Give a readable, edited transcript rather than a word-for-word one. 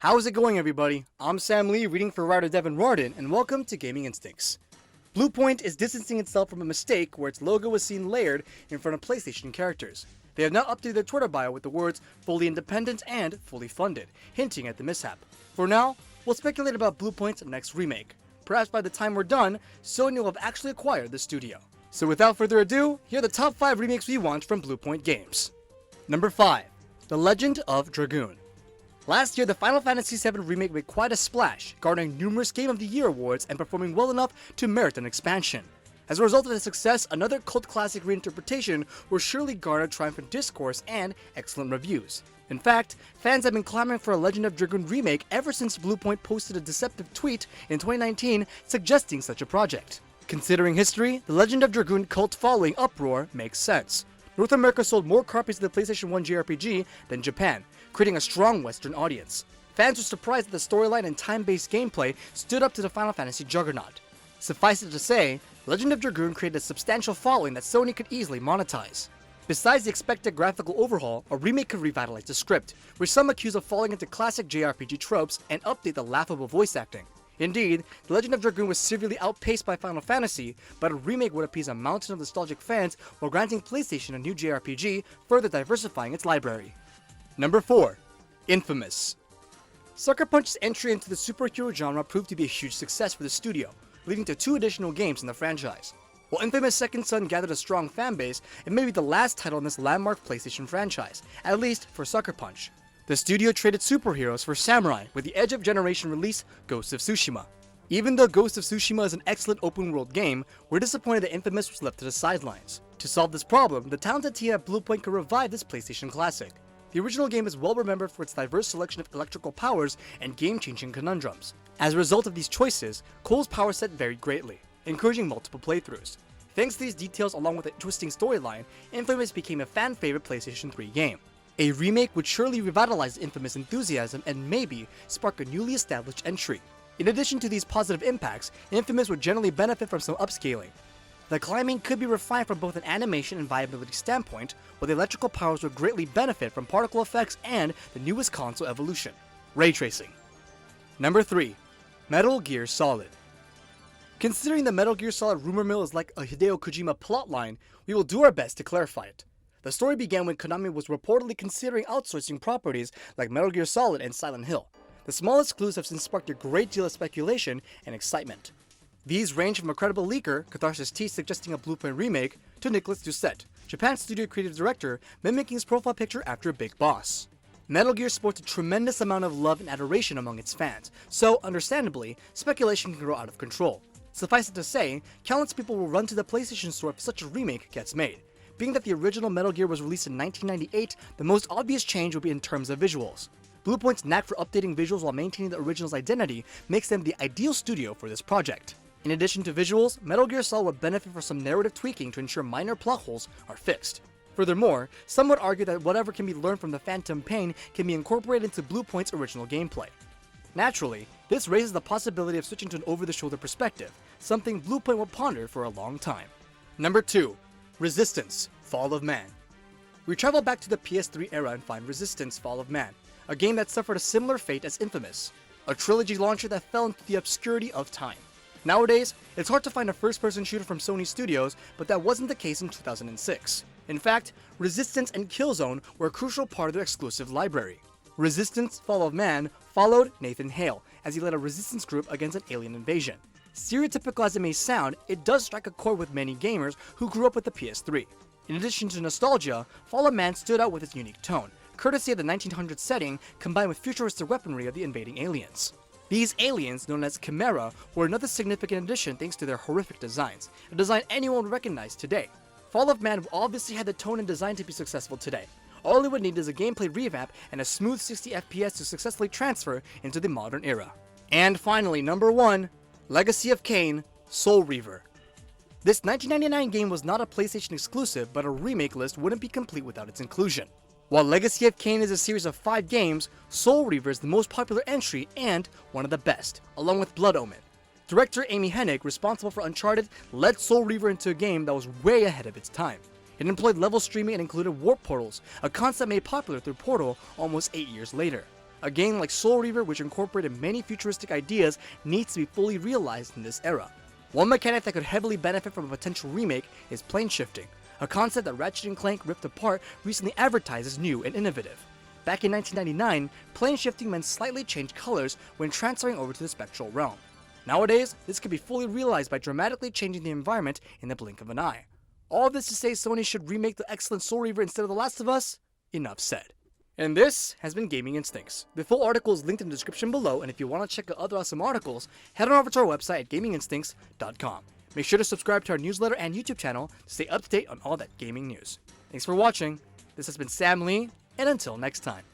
How's it going, everybody? I'm Sam Lee, reading for writer Devin Rardin, and welcome to Gaming Instincts. Bluepoint is distancing itself from a mistake where its logo was seen layered in front of PlayStation characters. They have now updated their Twitter bio with the words fully independent and fully funded, hinting at the mishap. For now, we'll speculate about Bluepoint's next remake. Perhaps by the time we're done, Sony will have actually acquired the studio. So without further ado, here are the top 5 remakes we want from Bluepoint games. Number 5. The Legend of Dragoon. Last year, the Final Fantasy VII Remake made quite a splash, garnering numerous Game of the Year awards and performing well enough to merit an expansion. As a result of its success, another cult classic reinterpretation will surely garner triumphant discourse and excellent reviews. In fact, fans have been clamoring for a Legend of Dragoon remake ever since Bluepoint posted a deceptive tweet in 2019 suggesting such a project. Considering history, the Legend of Dragoon cult following uproar makes sense. North America sold more copies of the PlayStation 1 JRPG than Japan, creating a strong Western audience. Fans were surprised that the storyline and time-based gameplay stood up to the Final Fantasy juggernaut. Suffice it to say, Legend of Dragoon created a substantial following that Sony could easily monetize. Besides the expected graphical overhaul, a remake could revitalize the script, which some accuse of falling into classic JRPG tropes, and update the laughable voice acting. Indeed, The Legend of Dragoon was severely outpaced by Final Fantasy, but a remake would appease a mountain of nostalgic fans while granting PlayStation a new JRPG, further diversifying its library. Number 4. Infamous. Sucker Punch's entry into the superhero genre proved to be a huge success for the studio, leading to 2 additional games in the franchise. While Infamous Second Son gathered a strong fanbase, it may be the last title in this landmark PlayStation franchise, at least for Sucker Punch. The studio traded superheroes for samurai with the Edge of Generation release, Ghost of Tsushima. Even though Ghost of Tsushima is an excellent open-world game, we're disappointed that Infamous was left to the sidelines. To solve this problem, the talented team at Bluepoint could revive this PlayStation classic. The original game is well remembered for its diverse selection of electrical powers and game-changing conundrums. As a result of these choices, Cole's power set varied greatly, encouraging multiple playthroughs. Thanks to these details along with a twisting storyline, Infamous became a fan-favorite PlayStation 3 game. A remake would surely revitalize Infamous enthusiasm and maybe spark a newly established entry. In addition to these positive impacts, Infamous would generally benefit from some upscaling. The climbing could be refined from both an animation and viability standpoint, while the electrical powers would greatly benefit from particle effects and the newest console evolution, ray tracing. Number 3. Metal Gear Solid. Considering the Metal Gear Solid rumor mill is like a Hideo Kojima plotline, we will do our best to clarify it. The story began when Konami was reportedly considering outsourcing properties like Metal Gear Solid and Silent Hill. The smallest clues have since sparked a great deal of speculation and excitement. These range from a credible leaker, Catharsis T suggesting a Bluepoint remake, to Nicolas Doucet, Japan's studio creative director, mimicking his profile picture after Big Boss. Metal Gear sports a tremendous amount of love and adoration among its fans, so understandably, speculation can grow out of control. Suffice it to say, countless people will run to the PlayStation Store if such a remake gets made. Being that the original Metal Gear was released in 1998, the most obvious change would be in terms of visuals. Bluepoint's knack for updating visuals while maintaining the original's identity makes them the ideal studio for this project. In addition to visuals, Metal Gear Solid would benefit from some narrative tweaking to ensure minor plot holes are fixed. Furthermore, some would argue that whatever can be learned from the Phantom Pain can be incorporated into Bluepoint's original gameplay. Naturally, this raises the possibility of switching to an over-the-shoulder perspective, something Bluepoint will ponder for a long time. Number 2. Resistance: Fall of Man. We travel back to the PS3 era and find Resistance: Fall of Man, a game that suffered a similar fate as Infamous, a trilogy launcher that fell into the obscurity of time. Nowadays, it's hard to find a first-person shooter from Sony Studios, but that wasn't the case in 2006. In fact, Resistance and Killzone were a crucial part of their exclusive library. Resistance: Fall of Man followed Nathan Hale as he led a resistance group against an alien invasion. Stereotypical as it may sound, it does strike a chord with many gamers who grew up with the PS3. In addition to nostalgia, Fall of Man stood out with its unique tone, courtesy of the 1900s setting combined with futuristic weaponry of the invading aliens. These aliens, known as Chimera, were another significant addition thanks to their horrific designs, a design anyone would recognize today. Fall of Man obviously had the tone and design to be successful today. All it would need is a gameplay revamp and a smooth 60 FPS to successfully transfer into the modern era. And finally, number 1, Legacy of Kain: Soul Reaver. This 1999 game was not a PlayStation exclusive, but a remake list wouldn't be complete without its inclusion. While Legacy of Kain is a series of 5 games, Soul Reaver is the most popular entry and one of the best, along with Blood Omen. Director Amy Hennig, responsible for Uncharted, led Soul Reaver into a game that was way ahead of its time. It employed level streaming and included warp portals, a concept made popular through Portal almost 8 years later. A game like Soul Reaver, which incorporated many futuristic ideas, needs to be fully realized in this era. One mechanic that could heavily benefit from a potential remake is plane shifting, a concept that Ratchet & Clank Rift Apart recently advertised as new and innovative. Back in 1999, plane shifting meant slightly changed colors when transferring over to the spectral realm. Nowadays, this could be fully realized by dramatically changing the environment in the blink of an eye. All of this to say Sony should remake the excellent Soul Reaver instead of The Last of Us? Enough said. And this has been Gaming Instincts. The full article is linked in the description below, and if you want to check out other awesome articles, head on over to our website at gaminginstincts.com. Make sure to subscribe to our newsletter and YouTube channel to stay up to date on all that gaming news. Thanks for watching. This has been Sam Lee, and until next time.